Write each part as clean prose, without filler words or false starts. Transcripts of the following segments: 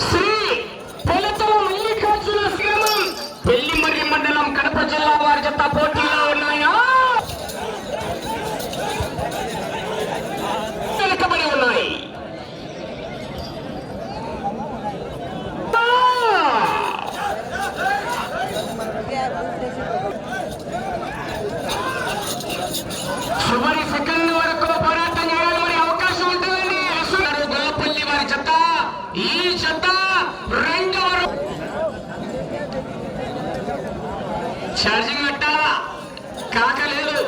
శ్రీ పొలతల మల్లికార్జున శ్రీరామం పెళ్లిమర్రి మండలం కడప జిల్లా వారి జత పోటీలో ఉన్నాయా వెనుకబడి ఉన్నాయి. చివరి సెకండ్ వరకు పోరాటం చేయడానికి అవకాశం ఉంటుందండి. గొల్లపల్లి వారి జత ఈ జత రెండవ ఛార్జింగ్ పెట్టాలా కాకలేదు.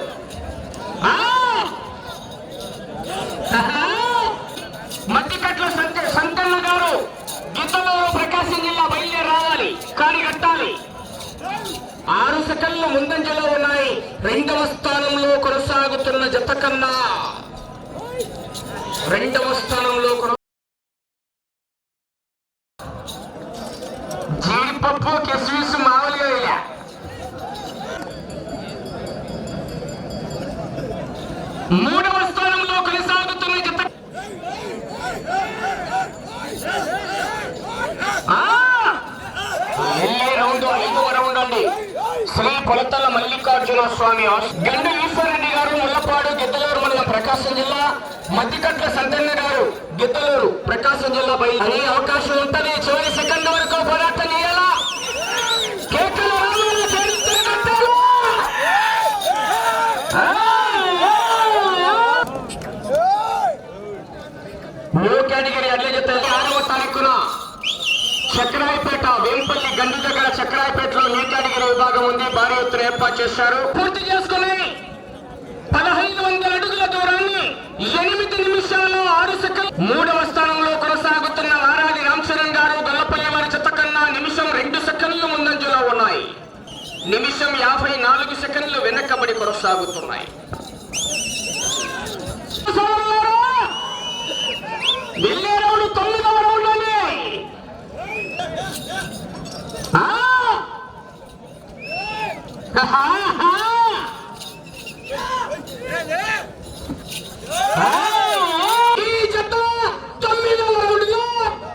మట్టికట్ల సంకన్న గారు గిద్దలో ప్రకాశం జిల్లా బయలుదేరి రావాలి కానీ కట్టాలి. 6 సెకండ్లు ముందంజలో ఉన్నాయి. రెండవ స్థానంలో కొనసాగుతున్న జత కన్నా రెండవ స్థానంలో జీడిపప్పు కిస్మిస్ మామూలుగా ఇలా మూడవ స్థానంలో కొనసాగుతున్న జత శ్రీ పొలతల మల్లికార్జున స్వామి గండ ఈశ్వరరెడ్డి గారు ముల్లపాడు గిద్దలూరు మండలం ప్రకాశం జిల్లా, మధ్యకట్ల సంతన్న గారు గిద్దలూరు ప్రకాశం జిల్లా పై అనే అవకాశం ఉంటుంది. చివరి సెకండ్ వరకు పోరాటం చేయాలా. లో కేటగిరీ అడ్ల జత 6వ తారీఖున చక్రాయపేట వేంపల్లి గండి దగ్గర చక్రాయపేటలో నీ కేటగిరీ విభాగం ఉంది. భారీ ఎత్తున ఏర్పాటు చేశారు. పూర్తి చేసుకుని 1500 అడుగుల దూరాన్ని 8 నిమిషాలు 6 సెకండ్. 3వ స్థానంలో కొనసాగుతున్న వారాది రామచరణ్ గారు గొల్లపల్లి వారి జత కన్నా నిమిషం 2 సెకండ్లు ముందంజలో ఉన్నాయి. నిమిషం 54 సెకండ్లు వెనకబడి కొనసాగుతున్నాయి. వెళ్ళే రౌండ్ 9వ రౌండ్ అండి. ఈ జత 9వ రౌండ్ లో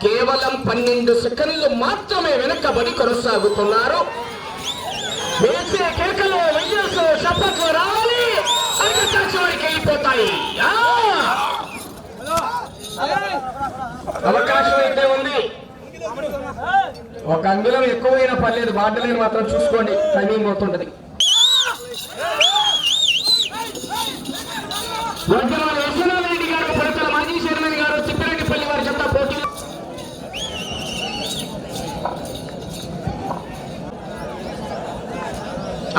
కేవలం 12 సెకండ్లు మాత్రమే వెనకబడి కొనసాగుతున్నారు. వేసే కేకలు వయ్యసు చప్పట్లు రావాలి. చివరికి వెళ్ళిపోతాయి. అవకాశం అయితే ఉంది. ఒక అంగుళం ఎక్కువైనా పర్లేదు. బాటలేని మాత్రం చూసుకోండి, టైమింగ్ అవుతుంటది. యశ్వనాథరెడ్డి గారు పొలతల మాజీ చైర్మన్ గారు తిప్పిరెడ్డిపల్లి వారి జత పోటీ.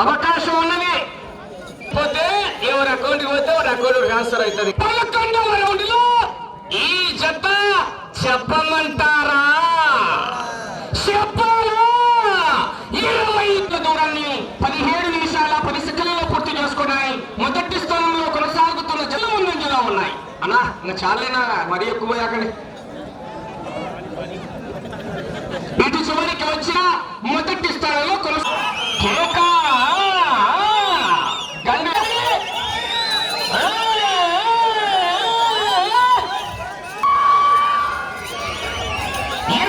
అవకాశం ఉన్నది. పోతే ఎవరి అకౌంట్కి పోతే వారి అకౌంట్ ట్రాన్స్ఫర్ అవుతుంది. 11వ రౌండ్ లో ఈ జత చెప్పమంటారా చెప్పాలా 20 దూరాన్ని 17 నిమిషాల 10 సెకండ్లలో పూర్తి చేసుకున్నాయి. మొదటి స్థానంలో కొనసాగుతున్న జత ముందంజలో ఉన్నాయి. అన్నా ఇంకా చాలేనా, మరీ ఎక్కువ పోయాకండి.